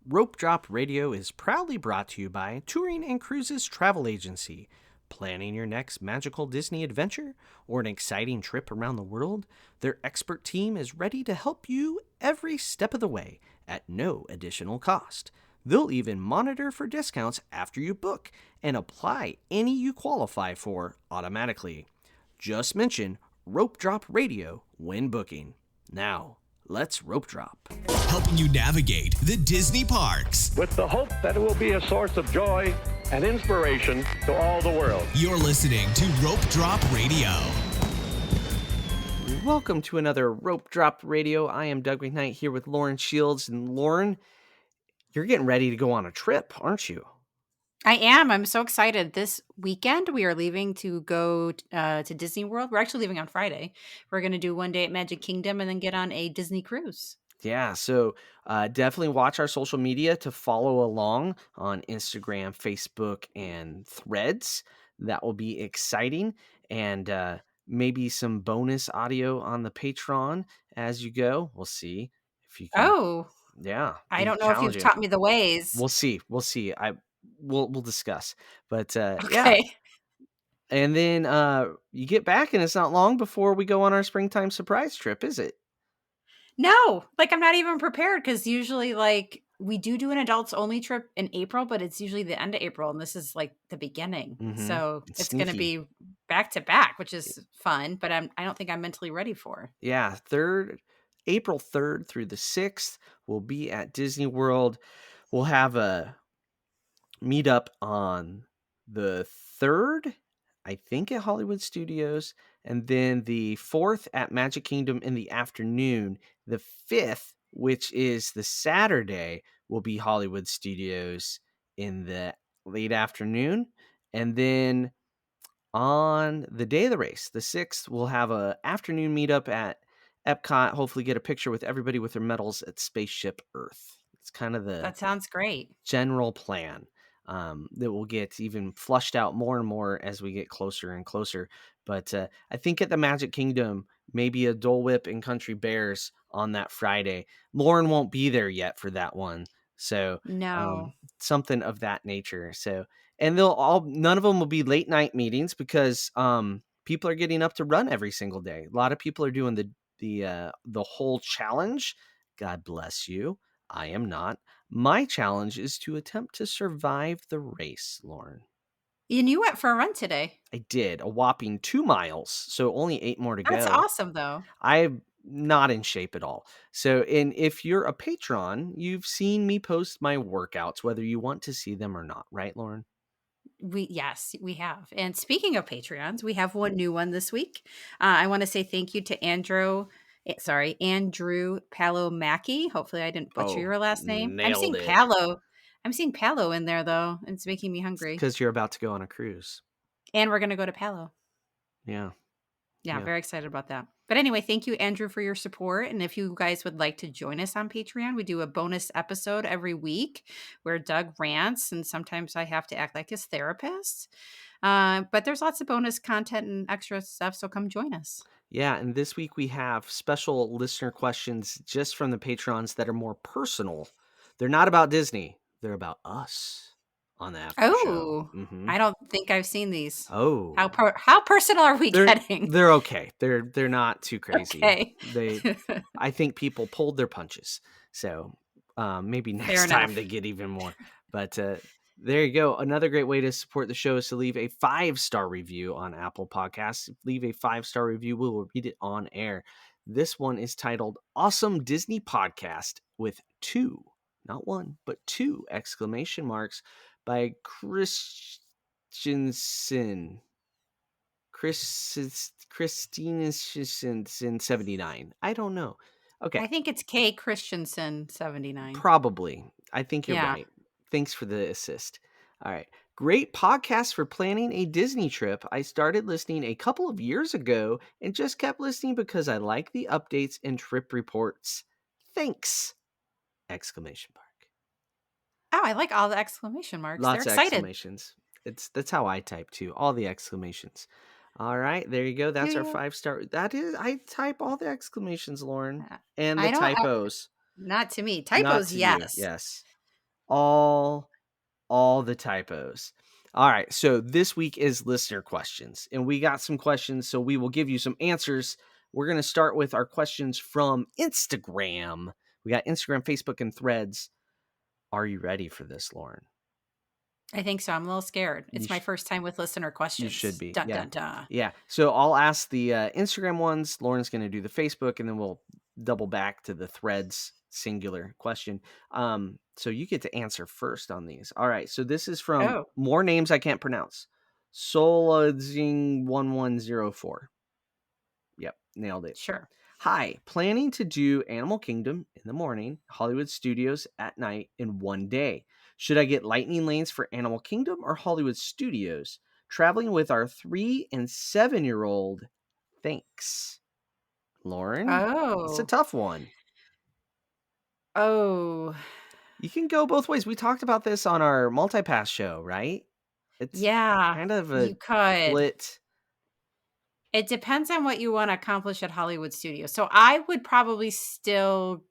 Rope Drop Radio is proudly brought to you by Touring and Cruises Travel Agency. Planning your next magical Disney adventure or an exciting trip around the world? Their expert team is ready to help you every step of the way at no additional cost. They'll even monitor for discounts after you book and apply any you qualify for automatically. Just mention Rope Drop Radio when booking. Now, let's rope drop. Helping you navigate the Disney parks. With the hope that it will be a source of joy and inspiration to all the world. You're listening to Rope Drop Radio. Welcome to another Rope Drop Radio. I am Doug McKnight here with Lauren Shields. And Lauren, you're getting ready to go on a trip, aren't you? I am. I'm so excited. This weekend, we are leaving to go to Disney World. We're actually leaving on Friday. We're going to do one day at Magic Kingdom and then get on a Disney cruise. Yeah, so definitely watch our social media to follow along on Instagram, Facebook, and Threads. That will be exciting. And maybe some bonus audio on the Patreon as you go. We'll see if you can. Oh. Yeah. I don't know if you've taught me the ways. We'll see. We'll discuss. But Okay. yeah. And then you get back and it's not long before we go on our springtime surprise trip, is it? No, I'm not even prepared because usually we do an adults only trip in April, but it's usually the end of April and this is the beginning. Mm-hmm. So it's going to be back to back, which is fun, but I don't think I'm mentally ready for. Yeah. April 3rd through the 6th, we'll be at Disney World. We'll have a meetup on the 3rd, I think at Hollywood Studios, and then the 4th at Magic Kingdom in the afternoon. The 5th, which is the Saturday, will be Hollywood Studios in the late afternoon. And then on the day of the race, the 6th, we'll have a afternoon meetup at Epcot. Hopefully get a picture with everybody with their medals at Spaceship Earth. It's kind of That sounds great. General plan. That will get even flushed out more and more as we get closer and closer. But I think at the Magic Kingdom, maybe a Dole Whip and Country Bears on that Friday. Lauren won't be there yet for that one. So no, something of that nature. So, and none of them will be late night meetings because people are getting up to run every single day. A lot of people are doing the whole challenge. God bless you. I am not. My challenge is to attempt to survive the race, Lauren. And you went for a run today. I did, a whopping 2 miles, so only 8 more to go. That's awesome, though. I'm not in shape at all. So, and if you're a patron, you've seen me post my workouts, whether you want to see them or not, right, Lauren? Yes, we have. And speaking of Patreons, we have one new one this week. I want to say thank you to Andrew Palomaki. Hopefully I didn't butcher your last name. I'm seeing Palo in there, though, and it's making me hungry. Because you're about to go on a cruise. And we're going to go to Palo. Yeah. Yeah, very excited about that. But anyway, thank you, Andrew, for your support. And if you guys would like to join us on Patreon, we do a bonus episode every week where Doug rants, and sometimes I have to act like his therapist. But there's lots of bonus content and extra stuff, so come join us. Yeah, and this week we have special listener questions just from the patrons that are more personal. They're not about Disney. They're about us on the after show. Mm-hmm. I don't think I've seen these. Oh. How personal are we getting? They're okay. They're not too crazy. Okay. I think people pulled their punches. So maybe next time they get even more. But there you go. Another great way to support the show is to leave a 5-star review on Apple Podcasts. Leave a 5-star review. We will read it on air. This one is titled Awesome Disney Podcast with 2, not 1, but 2 exclamation marks by Christiansen 79. I don't know. Okay. I think it's K Christensen 79. Probably. I think you're right. Thanks for the assist. All right. Great podcast for planning a Disney trip. I started listening a couple of years ago and just kept listening because I like the updates and trip reports. Thanks! Exclamation mark. Oh, I like all the exclamation marks. Lots They're of excited. Exclamations. That's how I type too. All the exclamations. All right, there you go. That's our 5-star. That is, I type all the exclamations, Lauren, and the typos. Not to me. Typos, yes. Yes. all the typos. All right, so this week is listener questions, and we got some questions, so we will give you some answers. We're going to start with our questions from Instagram. We got Instagram, Facebook, and Threads. Are you ready for this, Lauren? I think so. I'm a little scared. You It's my first time with listener You should questions. be. Dun Yeah. dun dun. Yeah. So I'll ask the Instagram ones. Lauren's going to do the Facebook, and then we'll double back to the Threads singular question. So you get to answer first on these. All right. So this is from Oh, more names I can't pronounce. Solazing1104. Yep. Nailed it. sure. Hi, planning to do Animal Kingdom in the morning, Hollywood Studios at night in one day. Should I get lightning lanes for Animal Kingdom or Hollywood Studios? Traveling with our 3 and 7-year-old. Thanks. Lauren, it's a Oh. tough one. Oh. You can go both ways. We talked about this on our multipass show, right? It's Yeah, kind of a you could. split. It depends on what you wanna accomplish at Hollywood Studios. So I would probably still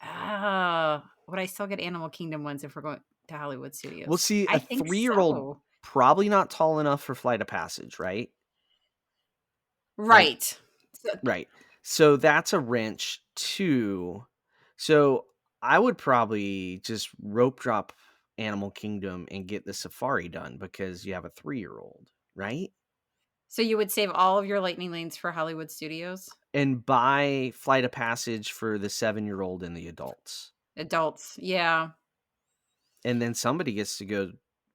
would I still get Animal Kingdom ones if we're going to Hollywood We'll Studios? see I a think 3-year-old so. probably not tall enough for Flight of Passage, right? Like, Right. So right. So that's a wrench too. So I would probably just rope drop Animal Kingdom and get the safari done because you have a 3-year-old, right? so you would save all of your lightning lanes for Hollywood Studios? And buy Flight of Passage for the 7-year-old and the adults. Adults, yeah, And then somebody gets to go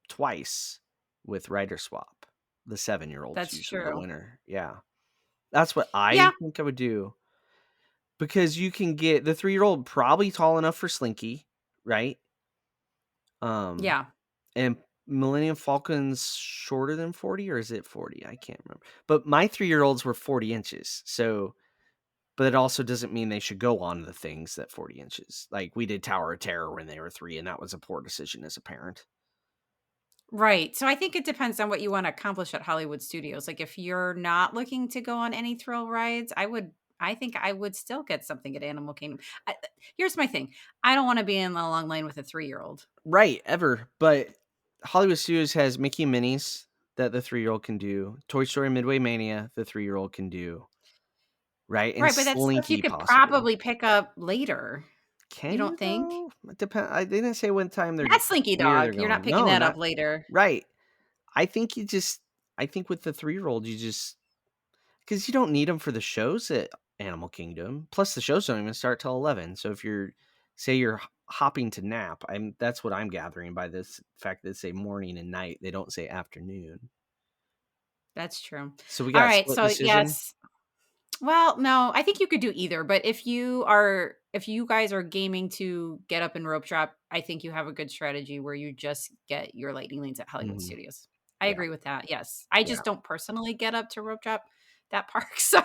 twice with Rider Swap. The 7-year-old's that's usually the true. winner. Yeah. That's what I Yeah, think I would do. Because you can get the 3-year-old probably tall enough for Slinky, right? Um, yeah. and Millennium Falcon's shorter than 40, or is it 40? I can't remember. But my 3-year-olds were 40 inches. So, but it also doesn't mean they should go on the things that 40 inches. Like we did Tower of Terror when they were 3, and that was a poor decision as a parent. Right. So I think it depends on what you want to accomplish at Hollywood Studios. Like if you're not looking to go on any thrill rides, I think I would still get something at Animal Kingdom. Here's my thing. I don't want to be in the long line with a 3-year-old. Right, ever. But Hollywood Studios has Mickey and Minnie's that the 3-year-old can do. Toy Story Midway Mania, the 3-year-old can do. Right? And Right, but that's stuff you Slinky could possibly. probably pick up later. You Can you don't think? though? It they didn't say what time they're Not Slinky where they're Dog. You're not going. picking No, that up not later. right. I think you just I think with the 3-year-old you just because you don't need them for the shows at Animal Kingdom. Plus the shows don't even start till 11. So if you're say you're hopping to nap, that's what I'm gathering by this fact that they say morning and night. They don't say afternoon. That's true. So we All got right. split So decision. yes. Well, no, I think you could do either, but if you guys are gaming to get up and rope drop, I think you have a good strategy where you just get your lightning lanes at Hollywood Mhm. Studios. I Yeah. agree with that. Yes. I Yeah. just don't personally get up to rope drop that park. So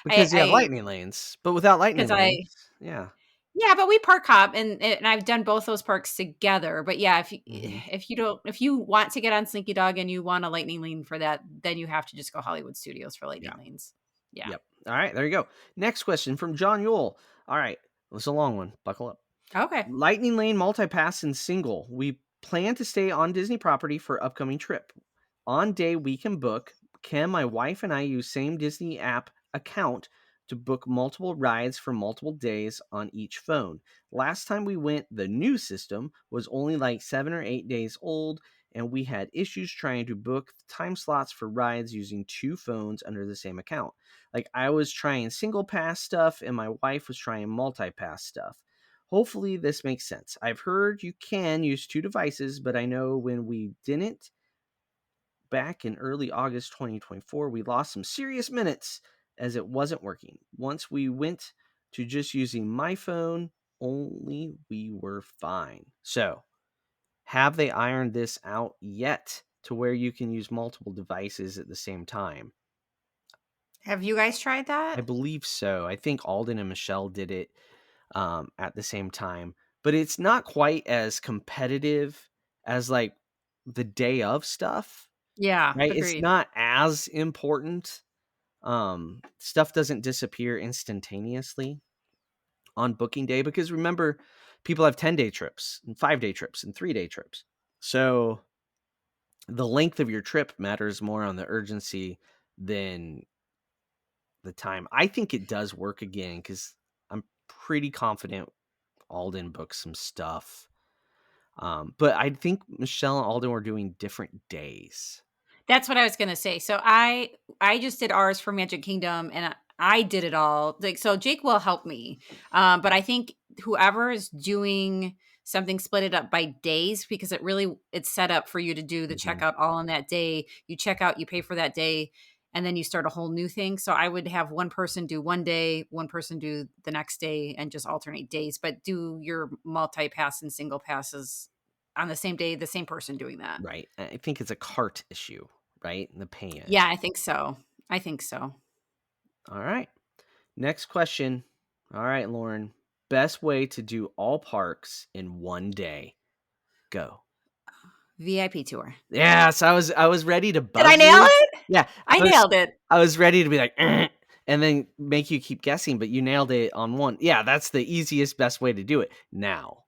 Because you have I lightning lanes, but without lightning because I lanes, yeah. yeah, but we park hop and I've done both those parks together. But yeah, Mhm. if you want to get on Slinky Dog and you want a lightning lane for that, then you have to just go Hollywood Studios for lightning Yeah. lanes. Yeah. Yep. All right, there you go. Next question from John Yule. All right, this is a long one. Buckle up. Okay. Lightning Lane multipass and single. We plan to stay on Disney property for upcoming trip. On day we can book. Can my wife and I use same Disney app account to book multiple rides for multiple days on each phone? Last time we went, the new system was only like 7 or 8 days old, and we had issues trying to book time slots for rides using 2 phones under the same account. Like I was trying single pass stuff and my wife was trying multi-pass stuff. Hopefully this makes sense. I've heard you can use 2 devices, but I know when we didn't back in early August 2024, we lost some serious minutes as it wasn't working. Once we went to just using my phone only, we were fine. So, have they ironed this out yet to where you can use multiple devices at the same time? Have you guys tried I that? believe so. I think Alden and Michelle did it at the same time, but it's not quite as competitive as like the day of stuff, Yeah, right? It's agreed. not as important. Stuff doesn't disappear instantaneously on booking day because remember, people have 10-day trips and 5-day trips and 3-day trips. So the length of your trip matters more on the urgency than the time. I think it does work again because I'm pretty confident Alden booked some stuff. But I think Michelle and Alden were doing different days. That's what I was gonna say. So I just did ours for Magic Kingdom, and I did it all. Like, so Jake will help me, but I think whoever is doing something, split it up by days, because it's set up for you to do the Mhm. checkout all on that day. You check out, you pay for that day, and then you start a whole new thing. So I would have one person do one day, one person do the next day, and just alternate days. But do your multi pass and single passes on the same day, the same person doing that. Right. I think it's a cart issue, right? The paying. Yeah, I think so. I think so. All right. Next question. All right, Lauren. Best way to do all parks in one day. Go. VIP tour. Yes, I was ready to Did I bug nail you. it? Yeah, I I was nailed it. I was ready to be like, and then make you keep guessing, but you nailed it on one. Yeah, that's the easiest, best way to do it. Now,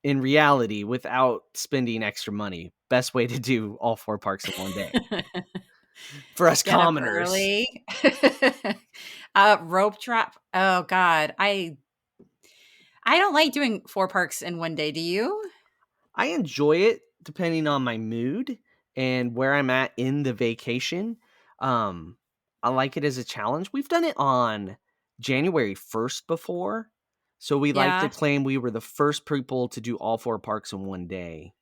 in reality, without spending extra money, best way to do all 4 parks in one day for us Get up commoners. early. Rope drop. Oh God. I don't like doing 4 parks in one day. Do you? I enjoy it depending on my mood and where I'm at in the vacation. Um, I like it as a challenge. We've done it on January 1st before. So we like to Yeah. claim we were the first people to do all 4 parks in one day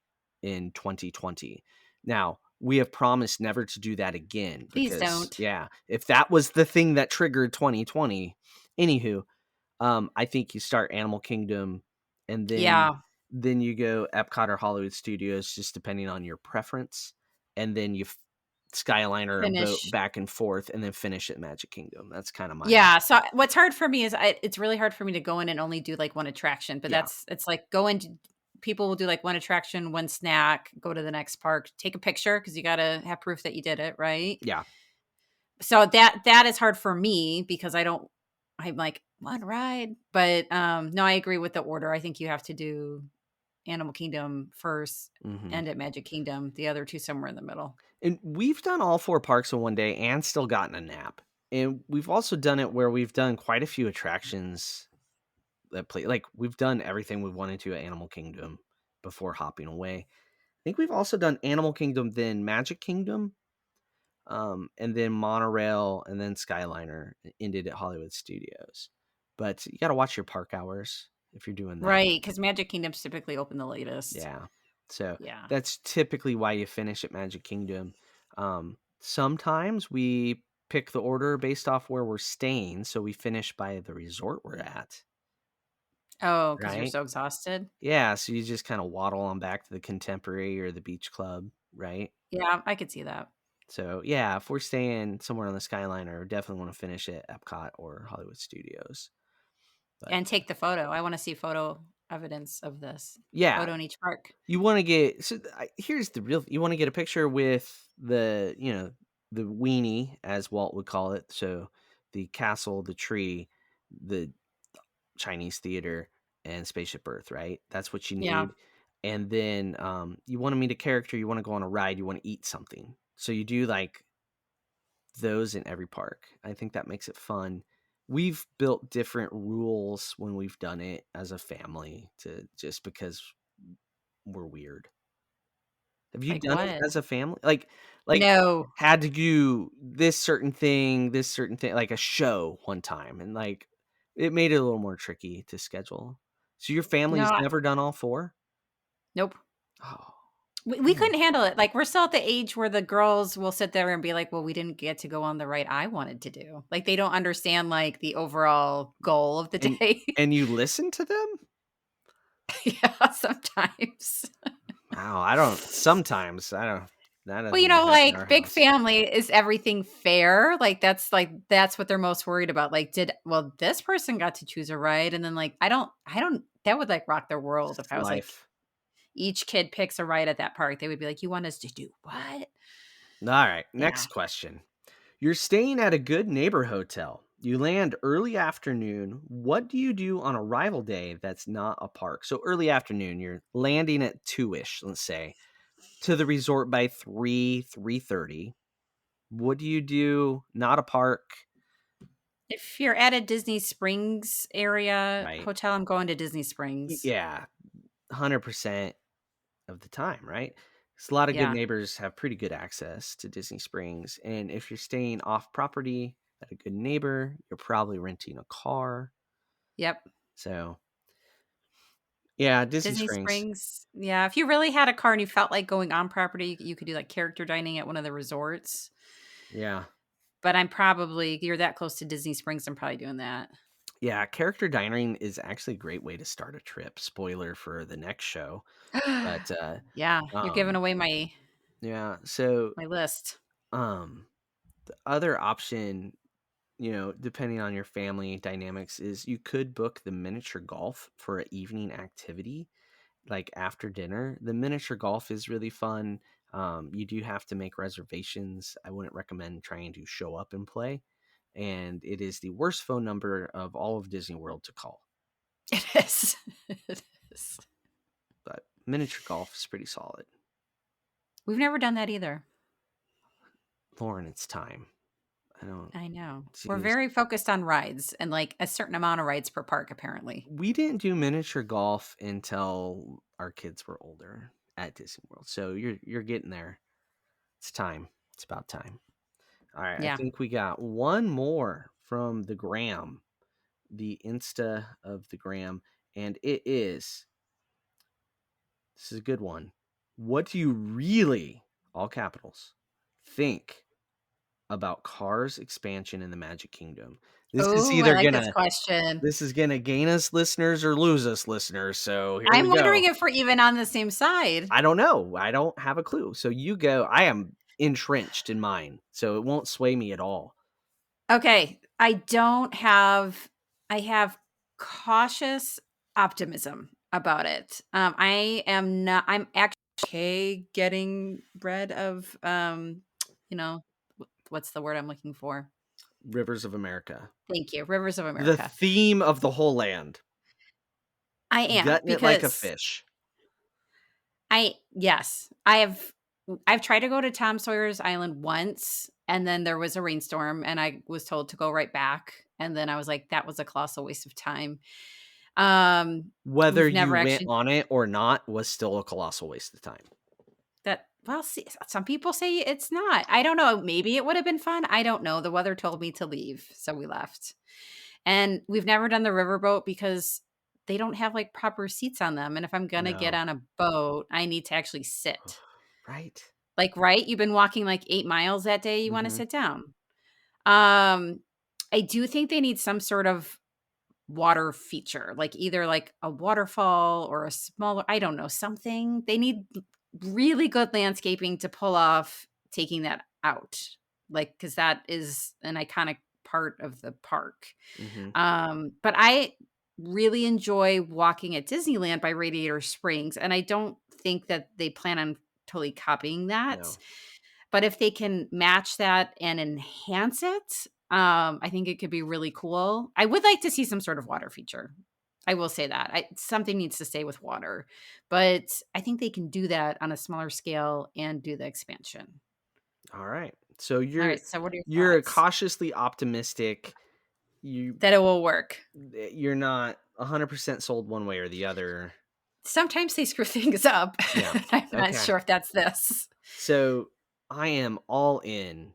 in 2020. Now, we have promised never to do that again Please because, don't. yeah, if that was the thing that triggered 2020, anywho, I think you start Animal Kingdom and Yeah. then you go Epcot or Hollywood Studios, just depending on your preference, and then you Skyliner a boat Finish. back and forth, and then finish at Magic Kingdom. That's kind of my Yeah. So what's hard for me is it's really hard for me to go in and only do like one attraction, but yeah, it's like go in. People will do like one attraction, one snack, go to the next park, take a picture because you got to have proof that you did it, right? yeah. So that is hard for me because I'm like one ride, but no, I agree with the order. I think you have to do Animal Kingdom first, hmm end at Magic Kingdom, the other two somewhere in the middle. And we've done all 4 parks in one day and still gotten a nap. And we've also done it where we've done quite a few attractions that play. Like we've done everything we wanted to at Animal Kingdom before hopping away. I think we've also done Animal Kingdom, then Magic Kingdom, and then Monorail, and then Skyliner ended at Hollywood Studios. But you got to watch your park hours if you're doing that. Right, because Magic Kingdom's typically open the latest. Yeah. So Yeah. that's typically why you finish at Magic Kingdom. Sometimes we pick the order based off where we're staying. So we finish by the resort we're at, Oh, because you're right? so exhausted. Yeah. So you just kind of waddle on back to the Contemporary or the Beach Club, right? Yeah, I could see that. So yeah, if we're staying somewhere on the Skyliner, definitely want to finish at Epcot or Hollywood Studios. But And take the photo. I want to see photo evidence of this. yeah, Photo in each park. you want to get. So here's the real. You want to get a picture with the the weenie, as Walt would call it. So the castle, the tree, the Chinese theater, and Spaceship Earth. Right. That's what you Yeah. need. And then you want to meet a character. You want to go on a ride. You want to eat something. So you do like those in every park. I think that makes it fun. We've built different rules when we've done it as a family to just because we're weird. Have you Like done it what? as a family? Like No. had to do this certain thing, like a show one time, and like it made it a little more tricky to schedule. So your No. family's never done all 4? Nope. Oh, We man. couldn't handle it. Like, we're still at the age where the girls will sit there and be like, "Well, we didn't get to go on the ride I wanted to do." Like, they don't understand, like, the overall goal of the And day. and you listen to them? Yeah, sometimes. Wow, I don't sometimes I don't that Well, doesn't happen at our big house. family, is everything fair? That's what they're most worried about. Like, this person got to choose a ride? And then, like, I don't that would, like, rock their world if It's I was like, life. each kid picks a ride at that park. They would be like, "You want us to do what?" All right, Yeah. next question. You're staying at a good neighbor hotel. You land early afternoon. What do you do on arrival day that's not a park? So early afternoon, you're landing at 2-ish, let's say, to the resort by 3:30. What do you do? Not a park, If you're at a Disney Springs area right? hotel, I'm going to Disney Springs. Yeah, 100% of the time, right? 'Cause a lot of good Yeah. neighbors have pretty good access to Disney Springs, and if you're staying off property at a good neighbor, you're probably renting a car. Yep. So, yeah, Disney Disney Springs. Springs. Yeah, if you really had a car and you felt like going on property, you could do like character dining at one of the resorts. Yeah. But you're that close to Disney Springs, I'm probably doing that. Yeah, character dining is actually a great way to start a trip. Spoiler for the next show, but Yeah, you're giving um away my yeah, so my list. um the other option, depending on your family dynamics, is you could book the miniature golf for an evening activity like after dinner. The miniature golf is really fun. You do have to make reservations. I wouldn't recommend trying to show up and play. And it is the worst phone number of all of Disney World to call. It is. It is. But miniature golf is pretty solid. We've never done that either. Lauren, it's time. I don't. I know. We're Jeez. very focused on rides and like a certain amount of rides per park, apparently. We didn't do miniature golf until our kids were older at Disney World. So you're getting there. It's time. It's about time. All right, I Yeah. think we got one more from the gram, the Insta of the gram, and it is, this is a good one. What do you really, all capitals, think about Cars expansion in the Magic Kingdom? This is Oh, I either like this gonna question. this is gonna gain us listeners or lose us listeners. So here I'm we wondering go. if we're even on the same side. I don't know. I don't have a clue. So you go. I am entrenched in mine, so it won't sway me at all. Okay, I have cautious optimism about it. I'm actually okay getting rid of, you know, what's the word I'm looking for? Rivers of America. Thank you, Rivers of The America. theme of the whole land. I am, Gutting it like a because fish. yes, I've tried to go to Tom Sawyer's Island once, and then there was a rainstorm, and I was told to go right back, and then I was like, "That was a colossal waste of time." Whether We've you never went actually on it or not was still a colossal waste of time. see, some people say it's not. I don't know, maybe it would have been fun, I don't know, the weather told me to leave, so we left. And we've never done the riverboat because they don't have, like, proper seats on them, and if I'm gonna get No. on a boat, I need to actually sit. Right? Like, right? You've been walking, like, 8 miles that day, you wanna Mhm. sit down. Um, I do think they need some sort of water feature, like, either, like, a waterfall or a smaller, I don't know, something. They need really good landscaping to pull off taking that out, like, because that is an iconic part of the park. Mhm. But I really enjoy walking at Disneyland by Radiator Springs, and I don't think that they plan on totally copying that. No. But if they can match that and enhance it, I think it could be really cool. I would like to see some sort of water feature. I will say that. Something needs to stay with water, but I think they can do that on a smaller scale and do the expansion. All right. So All you're right. So, what are your you're thoughts? cautiously optimistic. You That it will work. you're not 100% sold one way or the other. Sometimes they screw things up. Yeah. I'm not Okay. sure if that's this. So I am all in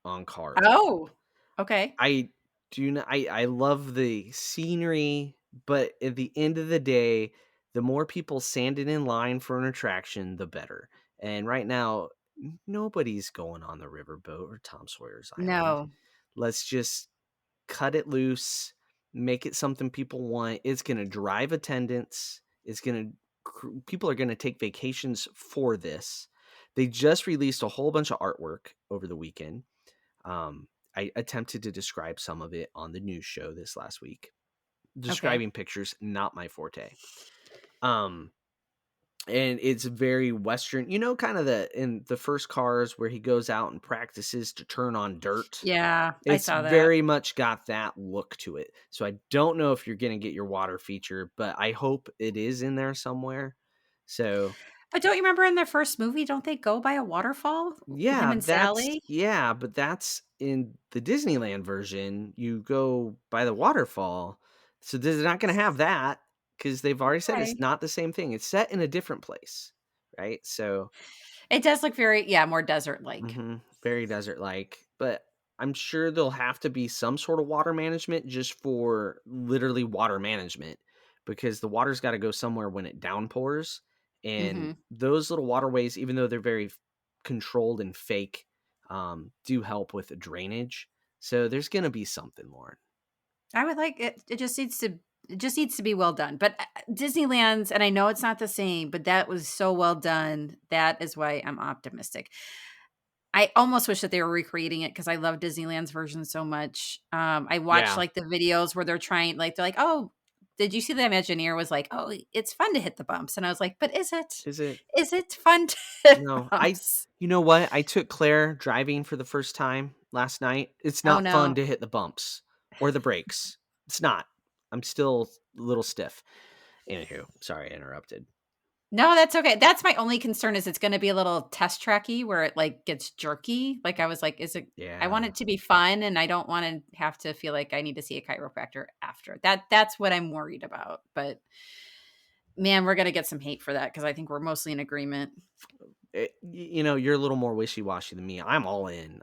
on Cars. Oh, okay. I do not. I love the scenery, but at the end of the day, the more people standing in line for an attraction, the better. And right now, nobody's going on the riverboat or Tom Sawyer's Island. No, Let's just cut it loose, make it something people want. It's going to drive attendance. It's going to people are going to take vacations for this. They just released a whole bunch of artwork over the weekend. um, I attempted to describe some of it on the news show this last week. okay. Describing pictures, not my forte. Um, and it's very Western. You know, kind of in the first Cars where he goes out and practices to turn on dirt. Yeah, I It's saw that. very much got that look to it. So I don't know if you're going to get your water feature, but I hope it is in there somewhere. So But don't you remember in their first movie, don't they go by a waterfall? Him and Sally? but that's in the Disneyland version. You go by the waterfall. So they're not going to have that because they've already said it's Okay. not the same thing. It's set in a different place, right? So It does look very, yeah, more desert-like. very desert-like, but I'm sure there'll have to be some sort of water management just for literally water management because the water's got to go somewhere when it downpours, and Mhm. those little waterways, even though they're very controlled and fake, do help with the drainage. So there's gonna be something, Lauren. I would like it it just needs to be well done. But, Disneyland's and I know it's not the same, but that was so well done. That is why I'm optimistic. I almost wish that they were recreating it because I love Disneyland's version so much. I watched, Yeah. like, the videos where they're trying like, they're like, "Oh, did you see the Imagineer was like, "Oh, it's fun to hit the bumps." And I was like, "But is it? Is it? Is it fun to hit No, bumps?" you know what? I took Claire driving for the first time last night. It's Oh, not fun no. to hit the bumps or the brakes. It's not. I'm still a little stiff. Anywho, sorry I interrupted. No, that's okay. That's my only concern is it's gonna be a little test tracky where it, like, gets jerky. Like, I was like, "Is it" I want Yeah. it to be fun, and I don't wanna have to feel like I need to see a chiropractor after. That's what I'm worried about, but, man, we're gonna get some hate for that because I think we're mostly in agreement. You know, you're a little more wishy-washy than me. I'm all in.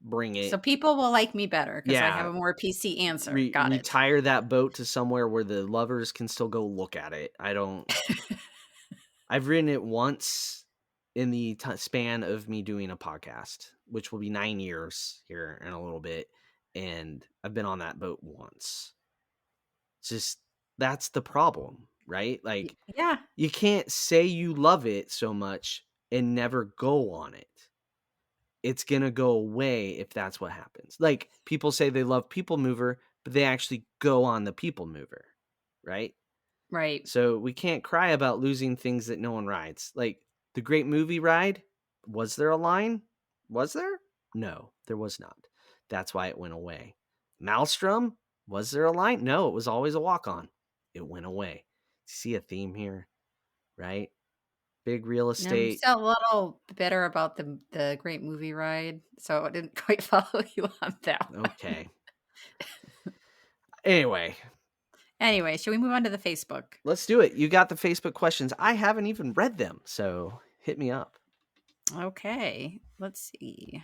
Bring So it. people will like me better because I have Yeah. a more PC answer. Got it. Retire that boat to somewhere where the lovers can still go look at it. I've ridden it once in the span of me doing a podcast, which will be 9 years here in a little bit, and I've been on that boat once. It's just that's the problem, right? Like, Yeah, you can't say you love it so much and never go on it. It's gonna go away if that's what happens. Like, people say they love People Mover, but they actually go on the People Mover, right? right. So we can't cry about losing things that no one rides. Like the Great Movie Ride, was there a line? Was there? No, there was not. That's why it went away. Maelstrom, was there a line? No, it was always a walk on. It went away. See a theme here, right? Big real I'm estate. still a little bitter about the Great Movie Ride, so I didn't quite follow you on that one. Okay. Anyway, Anyway, should we move on to the Facebook? let's do it. You got the Facebook questions. I haven't even read them, so hit me up. Okay, let's see.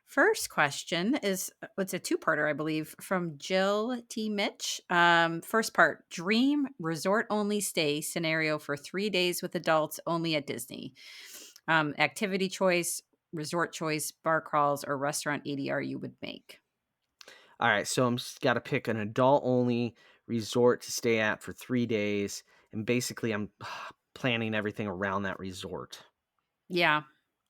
First question is it's a two-parter, I believe, from Jill T. Mitch. First part: dream resort only stay scenario for 3 days with adults only at Disney. Activity choice, resort choice, bar crawls, or restaurant ADR you would make. All right, so I'm got to pick an adult only resort to stay at for 3 days, and basically I'm planning everything around that resort. Yeah,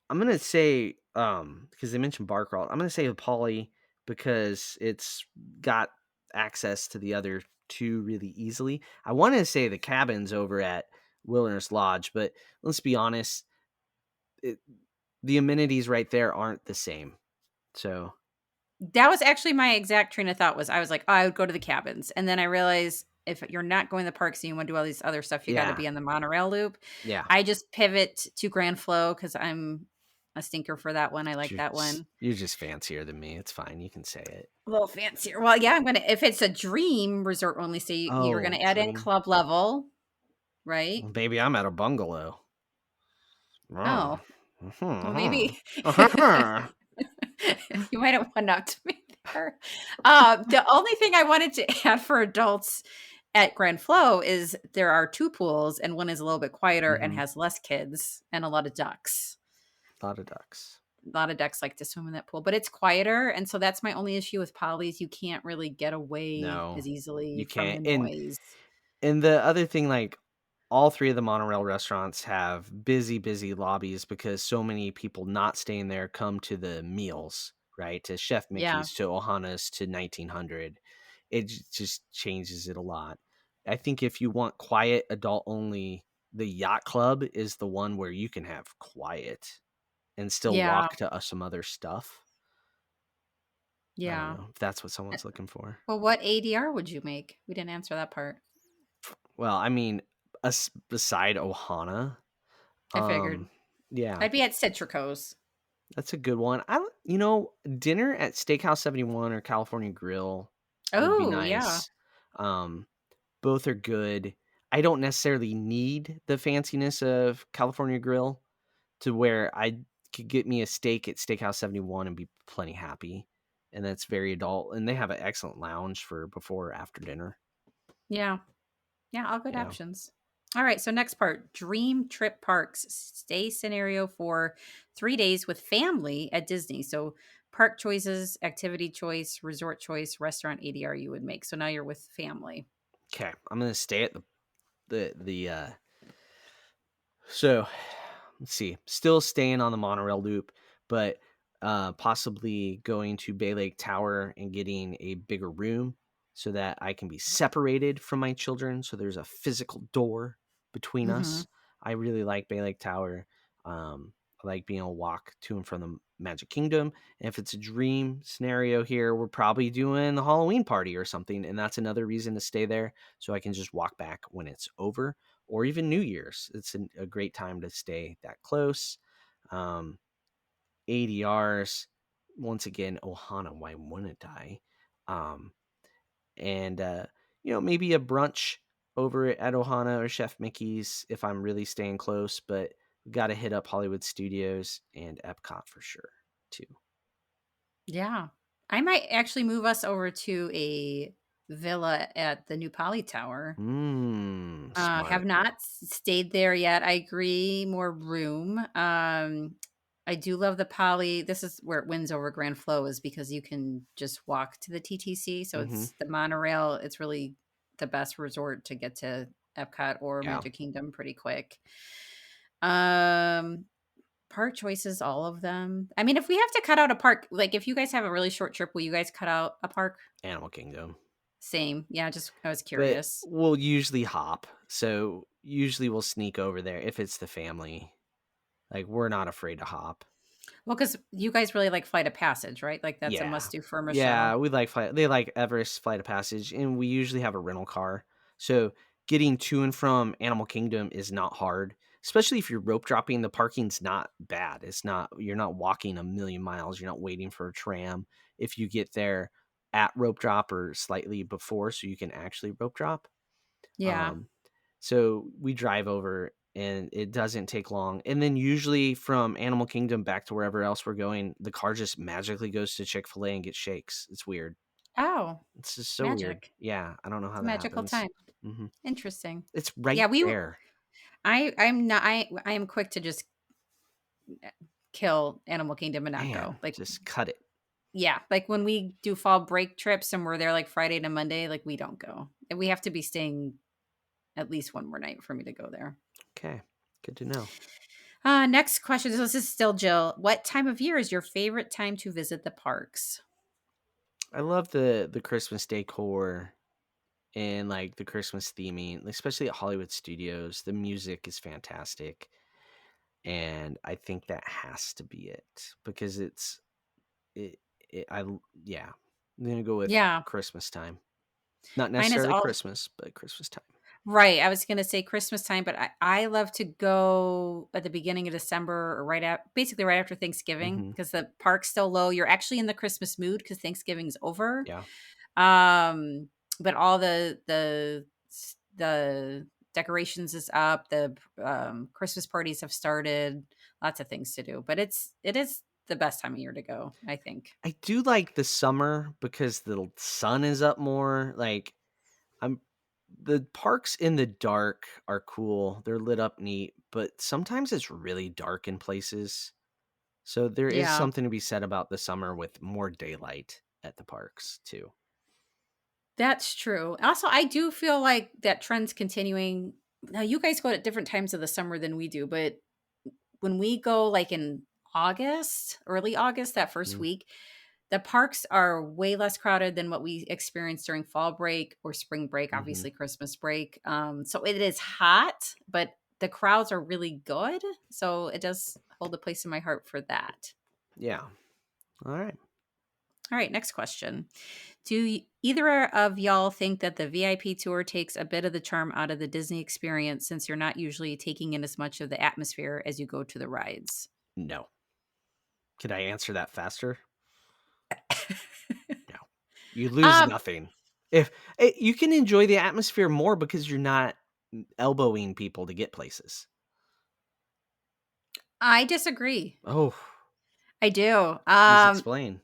I'm going to say because they mentioned bar crawl. I'm going to say Polly because it's got access to the other two really easily. I want to say the cabins over at Wilderness Lodge, but let's be honest, it, the amenities right there aren't the same. So, that was actually my exact train of thought. Was I was like, oh, I would go to the cabins, and then I realized if you're not going to the parks and you want to do all these other stuff, you got to yeah. be on the monorail loop. Yeah. I just pivot to Grand Flow because I'm a stinker for that one. I like that one. You're just fancier than me. It's fine. You can say it. A little fancier. Well, yeah, I'm gonna if it's a dream resort only, so you're Oh, gonna add in dream. club level, right? Well, baby, I'm at a bungalow. Oh, Oh. well, maybe Mhm. you might have one up to me there. The only thing I wanted to add for adults at Grand Flow is there are two pools, and one is a little bit quieter and Mhm. has less kids and a lot of ducks. A lot of ducks. A lot of ducks like to swim in that pool, but it's quieter, and so that's my only issue with Polly's. You can't really get away No, as easily you from the can't. noise. And the other thing, like all three of the monorail restaurants have busy, busy lobbies because so many people not staying there come to the meals, right? To Chef Yeah. Mickey's, to Ohana's, to 1900. It just changes it a lot. I think if you want quiet, adult only the yacht club is the one where you can have quiet and still Yeah. walk to some other stuff. I don't Yeah. know if that's what Uh, someone's looking for. Well, what ADR would you make? We didn't answer that part. Well, I mean, beside Ohana, I figured. yeah, I'd be at Citrico's. that's a good one. Dinner at Steakhouse 71 or California Grill would be Oh, yeah. nice. Um, both are good. I don't necessarily need the fanciness of California Grill to where I could get me a steak at Steakhouse 71 and be plenty happy. And that's very adult. And they have an excellent lounge for before or after dinner. Yeah. Yeah, all good Yeah. options. All right, so next part, dream trip parks. Stay scenario for 3 days with family at Disney. So park choices, activity choice, resort choice, restaurant ADR you would make. So now you're with family. Okay. I'm gonna stay at the so let's see. Still staying on the monorail loop, but possibly going to Bay Lake Tower and getting a bigger room so that I can be separated from my children. So there's a physical door between Hmm. us. I really like Bay Lake Tower. I like being able to walk to and from the Magic Kingdom. And if it's a dream scenario here, we're probably doing the Halloween party or something. And that's another reason to stay there so I can just walk back when it's over, or even New Year's. It's a great time to stay that close. Um, ADRs, once again, Ohana, why wouldn't I? Um, and, maybe a brunch over at Ohana or Chef Mickey's if I'm really staying close, but we got to hit up Hollywood Studios and Epcot for sure, too. Yeah. I might actually move us over to a villa at the new Poly Tower. Have Smart. not stayed there yet. I agree, more room. I do love the Poly. This is where it wins over Grand Flow, is because you can just walk to the TTC. So Hmm. it's the monorail. It's really the best resort to get to Epcot or Yeah. Magic Kingdom pretty quick. Um, Park choices, all of them. I mean, if we have to cut out a park, like if you guys have a really short trip, will you guys cut out a park? Animal Kingdom. Same. Yeah, just I was But curious. we'll usually hop. So usually we'll sneak over there if it's the family. Like, we're not afraid to hop. Well, because you guys really like Flight of Passage, right? Like that's a Yeah. must do for Yeah, Michelle. we like they like Everest Flight of Passage, and we usually have a rental car. So getting to and from Animal Kingdom is not hard, especially if you're rope dropping. The parking's not bad. It's not, you're not walking a million miles. You're not waiting for a tram. If you get there at rope drop or slightly before, so you can actually rope drop. Yeah. Um, so we drive over and it doesn't take long. And then usually from Animal Kingdom back to wherever else we're going, the car just magically goes to Chick-fil-A and gets shakes. It's weird. Oh, It's just so weird. magic. Yeah, I don't know It's how a that magical happens. time. Hmm. Interesting. It's right Yeah, there. I'm not I am quick to just kill Animal Kingdom and not Man, go. Like just cut it. yeah, like when we do fall break trips and we're there like Friday to Monday, like we don't go. And we have to be staying at least one more night for me to go there. Okay, good to know. Next question. So this is still Jill. What time of year is your favorite time to visit the parks? I love the Christmas decor and like the Christmas theming, especially at Hollywood Studios. The music is fantastic. And I think that has to be it because it, yeah, I'm gonna go with Yeah, Christmas time. Not mine is necessarily all Christmas, but Christmas time. right. I was gonna say Christmas time, but I love to go at the beginning of December or basically right after Thanksgiving Hmm. because the park's still low. You're actually in the Christmas mood because Thanksgiving's over. Yeah. Um, but all the decorations is up. The Christmas parties have started. Lots of things to do, but it is the best time of year to go, I think. I do like the summer because the sun is up more. Like, I'm the parks in the dark are cool. They're lit up neat, but sometimes it's really dark in places. So there is Yeah. something to be said about the summer with more daylight at the parks too. That's true. Also, I do feel like that trend's continuing. Now, you guys go at different times of the summer than we do, but when we go like in August, early August, that first Mm, week, the parks are way less crowded than what we experienced during fall break or spring break, mm-hmm. obviously Christmas break. So it is hot, but the crowds are really good. So it does hold a place in my heart for that. Yeah. All right. All right, next question. Do either of y'all think that the VIP tour takes a bit of the charm out of the Disney experience since you're not usually taking in as much of the atmosphere as you go to the rides? No. Could I answer that faster? No. You lose um, nothing. If you can enjoy the atmosphere more because you're not elbowing people to get places. I disagree. Oh, I do. please explain.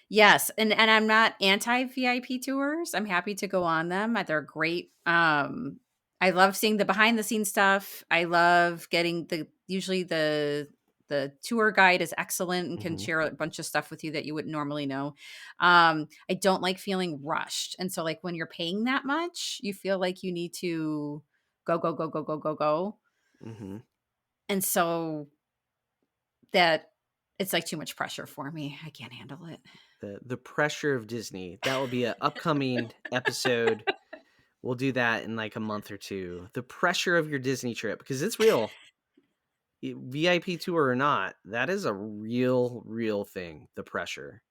Yes, and I'm not anti VIP tours. I'm happy to go on them. They're great. I love seeing the behind the scenes stuff. I love getting usually the tour guide is excellent and can Mhm. share a bunch of stuff with you that you wouldn't normally know. I don't like feeling rushed. And so like when you're paying that much, you feel like you need to go go go go go go go. Mhm. And so that it's like too much pressure for me. I can't handle it. The pressure of Disney. That will be an upcoming episode. We'll do that in like a month or two. The pressure of your Disney trip because it's real. VIP tour or not, that is a real thing. The pressure,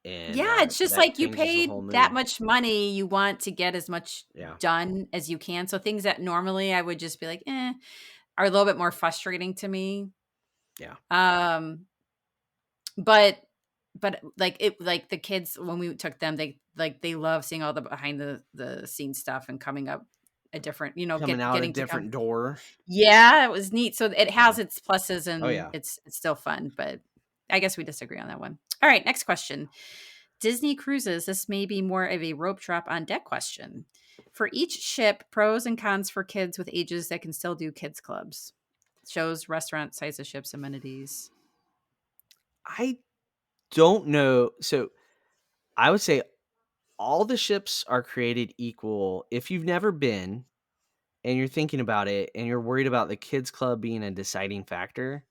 and Yeah, it's just that like you changes the whole paid that mood. much money, you want to get as much Yeah, done as you can. So things that normally I would just be like, are a little bit more frustrating to me. yeah. Um, but like it like the kids when we took them, they love seeing all the behind the scenes stuff and coming up a different, Coming out a getting to come. different door. Yeah, it was neat. So it Yeah. has its pluses Oh and yeah. it's still fun, but I guess we disagree on that one. All right, next question. Disney cruises, this may be more of a rope drop on deck question. For each ship, pros and cons for kids with ages that can still do kids clubs. Shows, restaurant, size of ships, amenities. I don't know. So I would say all the ships are created equal. If you've never been and you're thinking about it and you're worried about the kids club being a deciding factor,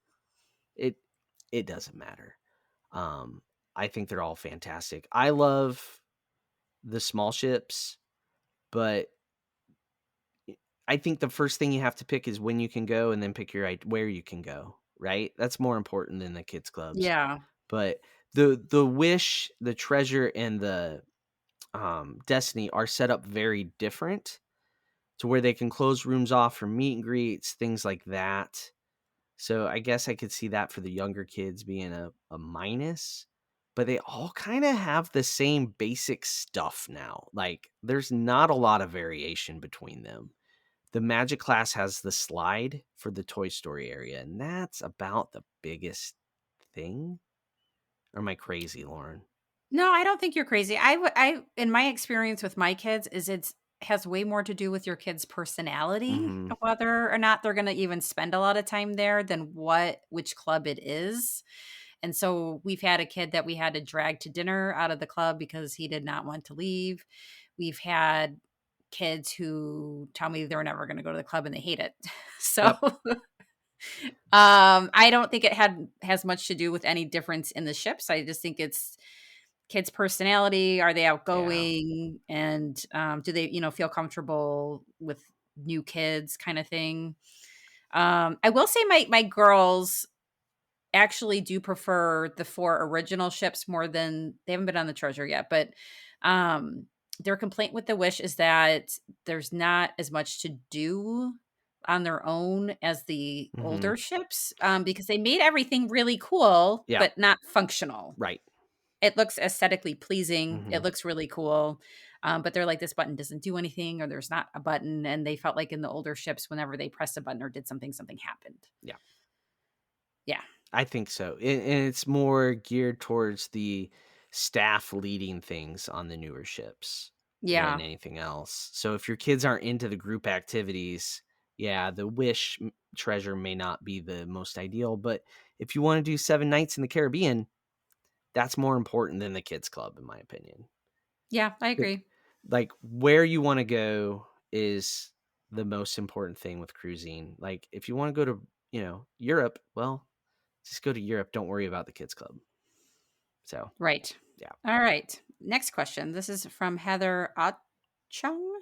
it it doesn't matter. Um, I think they're all fantastic. I love the small ships, but I think the first thing you have to pick is when you can go, and then pick where you can go. Right? That's more important than the kids clubs. Yeah. But the wish, the treasure, and the Destiny are set up very different to where they can close rooms off for meet and greets, things like that. So I guess I could see that for the younger kids being a minus, but they all kind of have the same basic stuff now. Like there's not a lot of variation between them. The Magic Class has the slide for the Toy Story area, and that's about the biggest thing. Or am I crazy, Lauren? No, I don't think you're crazy. In my experience with my kids is it's has way more to do with your kid's personality Mm-hmm. of whether or not they're going to even spend a lot of time there than which club it is. And so we've had a kid that we had to drag to dinner out of the club because he did not want to leave. We've had kids who tell me they're never going to go to the club and they hate it. So Yep. I don't think it has much to do with any difference in the ships. I just think it's kids' personality. Are they Yeah. outgoing? And do they, feel comfortable with new kids kind of thing? I will say my girls actually do prefer the 4 original ships more than they haven't been on the Treasure yet, but um, their complaint with the Wish is that there's not as much to do on their own as the Mm-hmm. older ships because they made everything really cool, Yeah. but not functional. Right. It looks aesthetically pleasing. Mm-hmm. It looks really cool. But they're like, this button doesn't do anything, or there's not a button. And they felt like in the older ships, whenever they pressed a button or did something, something happened. Yeah. Yeah. I think so. And it's more geared towards the staff leading things on the newer ships than Yeah. anything else. So if your kids aren't into the group activities, yeah, the treasure may not be the most ideal. But if you want to do 7 nights in the Caribbean, that's more important than the kids club, in my opinion. Yeah, I agree. Like where you want to go is the most important thing with cruising. Like if you want to go to, Europe, well, just go to Europe. Don't worry about the kids club. So, Right. yeah. All right. Next question. This is from Heather Ochung.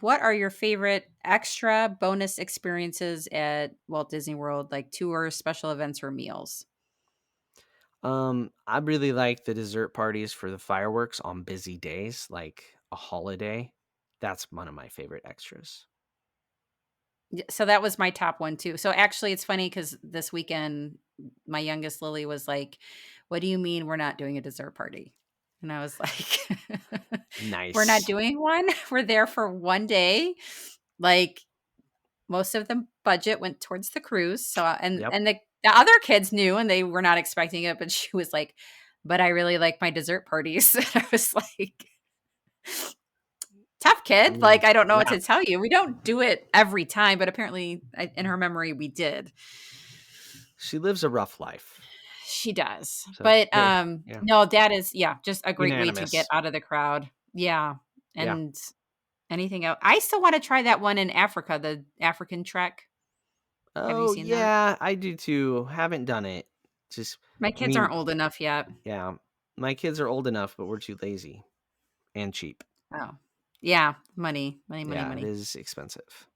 What are your favorite extra bonus experiences at Walt Disney World, like tours, special events, or meals? I really like the dessert parties for the fireworks on busy days, like a holiday. That's one of my favorite extras. So that was my top one too. So actually, it's funny because this weekend, my youngest Lily was like, "What do you mean we're not doing a dessert party?" And I was like, "We're not Nice. doing one. We're there for one day. Like most of the budget went towards the cruise. So Yep. and the other kids knew and they were not expecting it, but she was like, "But I really like my dessert parties." And I was like, "Tough I kid. mean, Like I don't know what yeah, to tell you. We don't do it every time, but apparently in her memory we did." she lives a rough life. She does. So But, yeah, yeah, no, that is yeah, just a great way to get unanimous. out of the crowd. Yeah, Yeah. and anything else I still wanna try that one in Africa, the African Trek. Have you Oh seen that? yeah, I do too. Haven't done it. Just, My I kids mean, aren't old enough yet. yeah, my kids are old enough, but we're too lazy and cheap. Oh. Yeah, money, money, money, Yeah, it money. is expensive.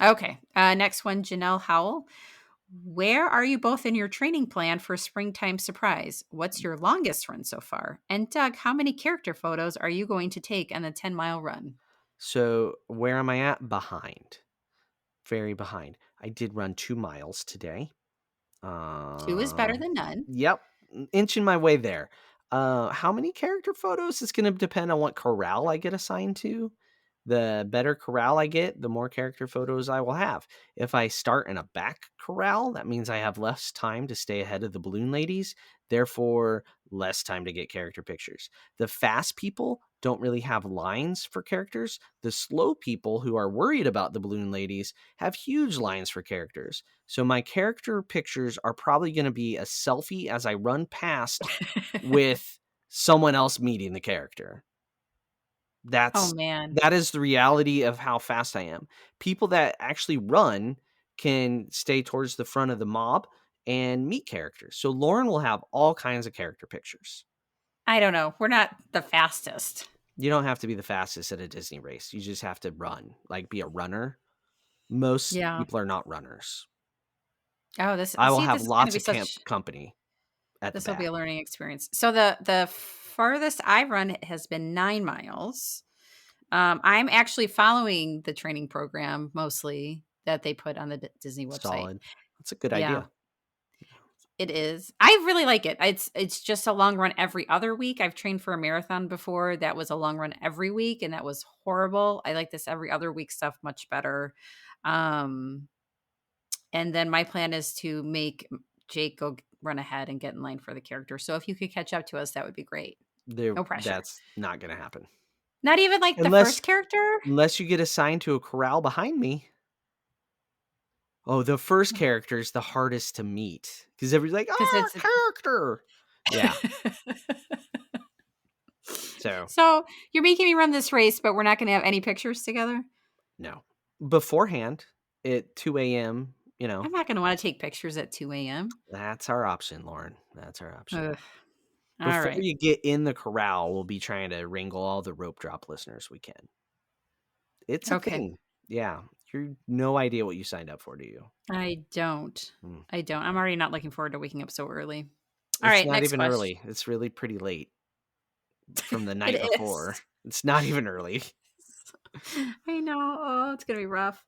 Okay, next one, Janelle Howell. Where are you both in your training plan for springtime surprise? What's your longest run so far? And Doug, how many character photos are you going to take on the 10-mile run? So where am I at? Behind. Very behind. I did run 2 miles today. 2 is better Um, than none. yep, inching my way there. How many character photos is going to depend on what corral I get assigned to. The better corral I get, the more character photos I will have. If I start in a back corral, that means I have less time to stay ahead of the balloon ladies, therefore less time to get character pictures. The fast people don't really have lines for characters. The slow people who are worried about the balloon ladies have huge lines for characters. So my character pictures are probably going to be a selfie as I run past with someone else meeting the character. Oh, That's man. that is the reality of how fast I am. People that actually run can stay towards the front of the mob and meet characters. So Lauren will have all kinds of character pictures. I don't know. We're not the fastest. You don't have to be the fastest at a Disney race. You just have to run, like be a runner. Most Yeah. people are not runners. Oh, I will have this is gonna lots be of camp such company at the this will be a back. learning experience. So the farthest I've run has been 9 miles. I'm actually following the training program mostly that they put on the Disney website. Solid. That's a good Yeah, idea. it is. I really like it. It's just a long run every other week. I've trained for a marathon before. That was a long run every week, and that was horrible. I like this every other week stuff much better. Um, and then my plan is to make Jake go run ahead and get in line for the character. So if you could catch up to us, that would be great. No pressure. That's not going to happen. Not even like the Unless first character? unless you get assigned to a corral behind me. Oh, the first character is the hardest to meet because everybody's like, Because "Ah, it's character." Yeah. So, So, you're making me run this race, but we're not gonna have any pictures together? no. Beforehand at 2 a.m., I'm not gonna wanna take pictures at 2 AM. that's our option, Lauren. That's our option. Ugh. Before Alright. you get in the corral, we'll be trying to wrangle all the rope drop listeners we can. It's a Okay. thing. Yeah. You no idea what you signed up for, do you? I don't. Hmm. I don't. I'm already not looking forward to waking up so early. It's Alright, not next even question. early. It's really pretty late from the It night is. before. It's not even early. I know. Oh, it's gonna be rough.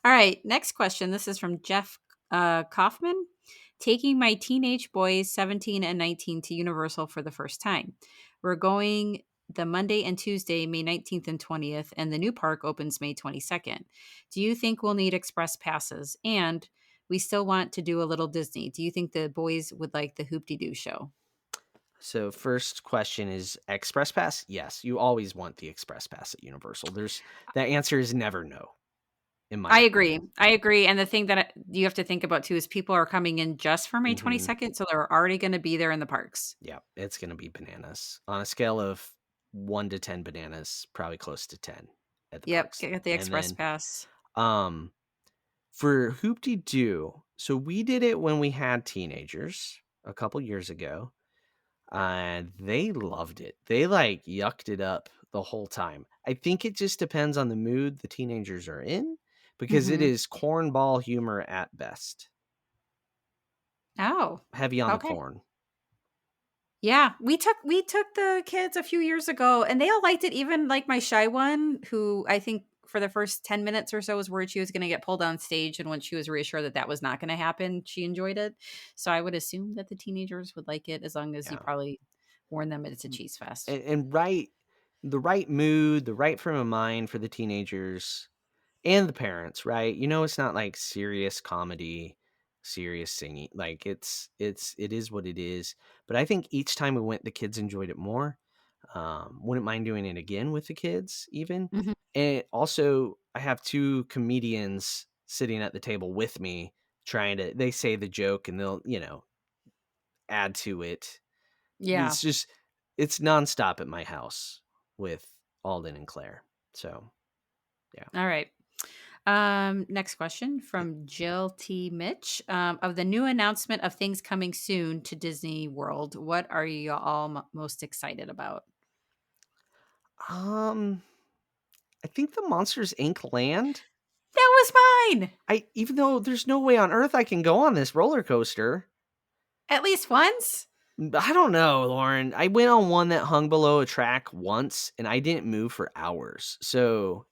Alright, next question. This is from Jeff, Kaufman. Taking my teenage boys, 17 and 19, to Universal for the first time. We're going the Monday and Tuesday, May 19th and 20th, and the new park opens May 22nd. Do you think we'll need express passes? And we still want to do a little Disney. Do you think the boys would like the Hoop-Dee-Doo show? So first question is Express Pass? Yes, you always want the Express Pass at Universal. That answer is never no, in my I agree. opinion. I agree. And the thing that you have to think about too is people are coming in just for May Hmm. 22nd, so they're already going to be there in the parks. Yeah, it's gonna be bananas. On a scale of 1 to 10 bananas, probably close to 10 at the Yep, parks. get the And express then pass. um for Hoop De Doo, so we did it when we had teenagers a couple years ago. And they loved it. They like yucked it up the whole time. I think it just depends on the mood the teenagers are in, because it Mhm. is cornball humor at best. Oh, Heavy on the okay. corn. Yeah, we took the kids a few years ago, and they all liked it, even, like, my shy one, who I think for the first 10 minutes or so was worried she was gonna get pulled on stage, and when she was reassured that that was not gonna happen, she enjoyed it. So I would assume that the teenagers would like it as long as you Yeah. probably warn them it's a cheese fest. And the right mood, the right frame of mind for the teenagers and the parents, right? It's not like serious comedy, serious singing. Like it is what it is. But I think each time we went, the kids enjoyed it more. Wouldn't mind doing it again with the kids, even. Mhm. And also, I have two comedians sitting at the table with me, trying to. They say the joke, and they'll add to it. Yeah. It's nonstop at my house with Alden and Claire. So yeah. Alright. Next question from Jill T. Mitch. Of the new announcement of things coming soon to Disney World, what are you all most excited about? Um, I think the Monsters Inc. land. That was mine! Even though there's no way on earth I can go on this roller coaster. At least once? I don't know, Lauren. I went on one that hung below a track once, and I didn't move for hours.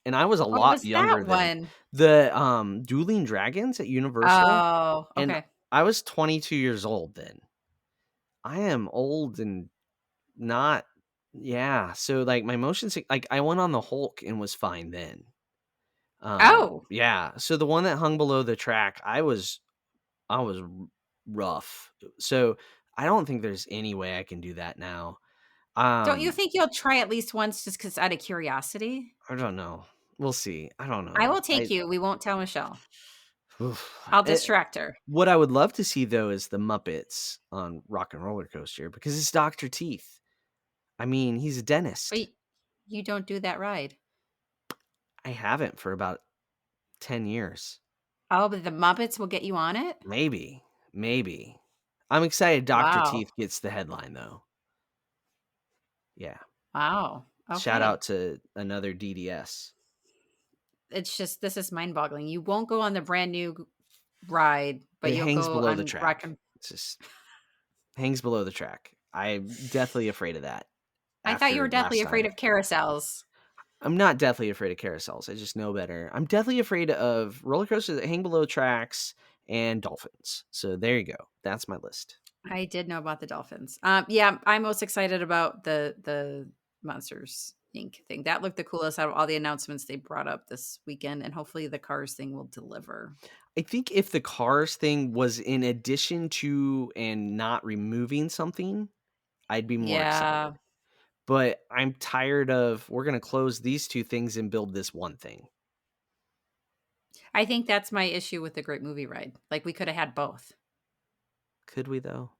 And I was a What lot was that younger then. one? The Dueling Dragons at Universal, Oh, and okay. I was 22 years old then. I am old and not, yeah. So like my motion sick, like I went on the Hulk and was fine then. Oh! Yeah. So the one that hung below the track, I was rough. So I don't think there's any way I can do that now. Don't you Um, think you'll try at least once just because out of curiosity? I don't know. We'll see. I don't I know. will take you. We won't tell Michelle. Oof. I'll distract her. What I would love to see though is the Muppets on Rock and Roller Coaster, because it's Dr. Teeth. I mean, he's a dentist. But you don't do that ride. I haven't for about 10 years. Oh, but the Muppets will get you on it? Maybe. Maybe. I'm excited Dr. Wow. Teeth gets the headline though. Yeah. Wow. Shout Okay. out to another DDS. It's just this is mind-boggling. You won't go on the brand new ride, but It you'll hangs go below the on Rock track. and It's just hangs below the track. I'm deathly afraid of that I thought you after were deathly last afraid time. of carousels. I'm not deathly afraid of carousels. I just know better. I'm deathly afraid of roller coasters that hang below tracks and dolphins. So there you go. That's my list. I did know about the dolphins. Yeah, I'm most excited about the Monsters Inc. thing. That looked the coolest out of all the announcements they brought up this weekend, and hopefully the Cars thing will deliver. I think if the cars thing was in addition to and not removing something, I'd be more Yeah, excited. But I'm tired of we're going to close these two things and build this one thing. I think that's my issue with the Great Movie Ride. Like we could have had both. Could we though?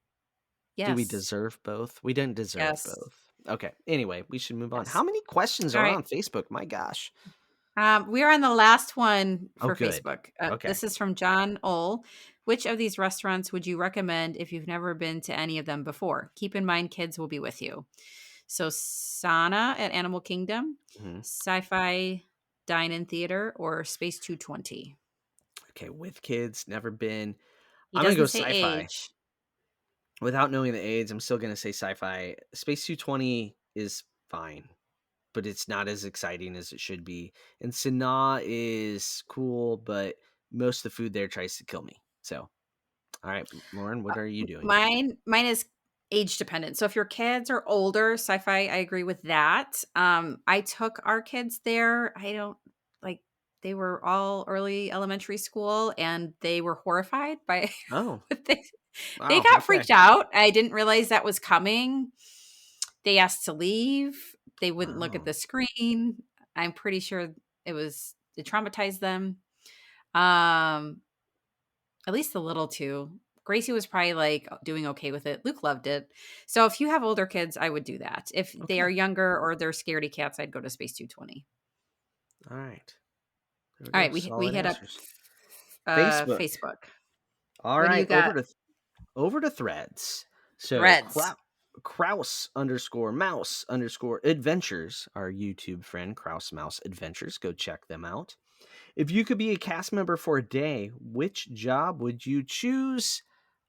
Do we Yes, deserve both? We didn't deserve yes, both. Okay. Anyway, we should move on. yes. How many questions All are right. on Facebook? My gosh. We're on the last one Oh, for good. Facebook. Okay. This is from John Oll. Which of these restaurants would you recommend if you've never been to any of them before? Keep in mind, kids will be with you. So, Sana at Animal Kingdom, Mhm. Sci Fi Dine In Theater, or Space 220. Okay. With kids, never been. He I'm going to go doesn't say sci fi. age. Without knowing the age, I'm still going to say sci fi. Space 220 is fine, but it's not as exciting as it should be. And Sanaa is cool, but most of the food there tries to kill me. So, all right, Lauren, what are you doing? Mine is age dependent. So if your kids are older, sci-fi, I agree with that. I took our kids there. I don't like they were all early elementary school and they were horrified by Oh, what they wow. got Okay. freaked out. I didn't realize that was coming. They asked to leave. They wouldn't look at Wow. the screen. I'm pretty sure it traumatized them. Um at least a little too. Gracie was probably like doing okay with it. Luke loved it. So if you have older kids, I would do that. If they Okay. are younger or they're scaredy cats, I'd go to Space 220. All right. There we All go. right, we Solid hit up answers. Facebook. Facebook. All What do you right. got? Over to Threads. So Threads. Kraus underscore mouse underscore adventures, our YouTube friend, Kraus Mouse Adventures. Go check them out. If you could be a cast member for a day, which job would you choose?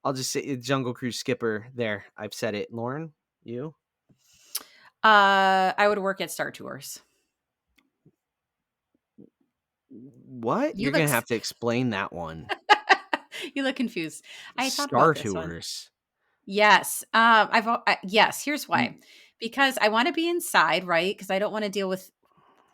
I'll just say Jungle Cruise skipper. There, I've said it. Lauren, you? I would work at Star Tours. What? You You're look going to have to explain that one. you look confused. I thought Star about this one. Tours. Yes. Yes, here's You, why. Because I want to be inside, right? Because I don't want to deal with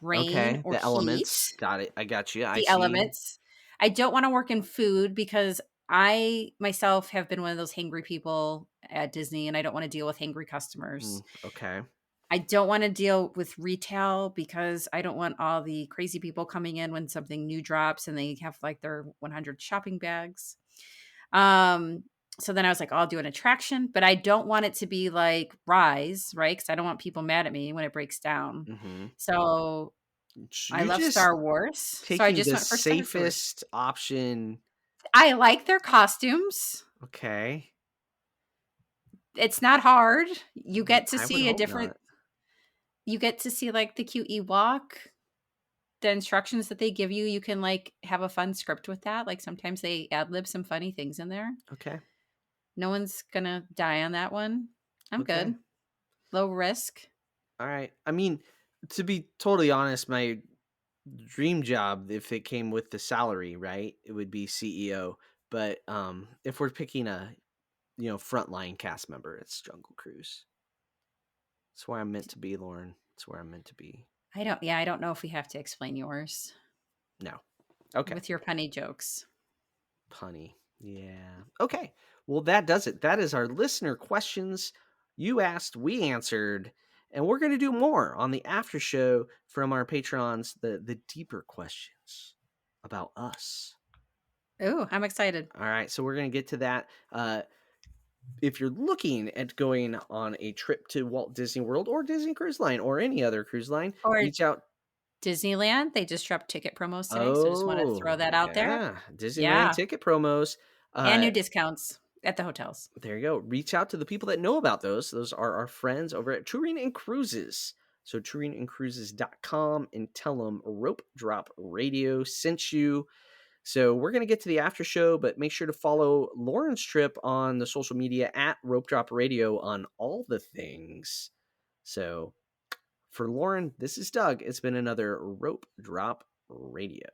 rain okay, or the elements. heat, Got it. I got you. I the see. elements. I don't want to work in food because I myself have been one of those hangry people at Disney and I don't want to deal with hangry customers. Okay. I don't want to deal with retail because I don't want all the crazy people coming in when something new drops and they have like their 100 shopping bags. Um, so then I was like, I'll do an attraction, but I don't want it to be like Rise, right? Because I don't want people mad at me when it breaks down. Mm-hmm. So I You're love just Star Wars. So I taking just the went for Star Tours. safest option. I like their costumes. Okay. It's not hard. You get to I would see a hope different, not. you get to see like the cute Ewok. The instructions that they give you, you can like have a fun script with that. Like sometimes they ad lib some funny things in there. Okay. No one's gonna die on that one. I'm Okay. good. Low risk. All right. I mean, to be totally honest, my dream job, if it came with the salary, right, it would be CEO. But if we're picking a frontline cast member, it's Jungle Cruise. It's where I'm meant to be, Lauren. It's where I'm meant to be. I don't know if we have to explain yours No. Okay. with your punny jokes. Punny. Yeah. Okay. Well, that does it. That is our listener questions. You asked, we answered, and we're going to do more on the after show from our patrons, the deeper questions about us. Ooh, I'm excited. All right, so we're going to get to that. If you're looking at going on a trip to Walt Disney World or Disney Cruise Line or any other cruise line, Or reach out. Disneyland, they just dropped ticket promos today, so just want to throw Oh, that out there. yeah. Disneyland Yeah, ticket promos. and Uh, new discounts at the hotels. There you go. Reach out to the people that know about those. Those are our friends over at Touring and Cruises. So touringandcruises.com and tell them Rope Drop Radio sent you. So we're going to get to the after show, but make sure to follow Lauren's trip on the social media at Rope Drop Radio on all the things. So for Lauren, this is Doug. It's been another Rope Drop Radio.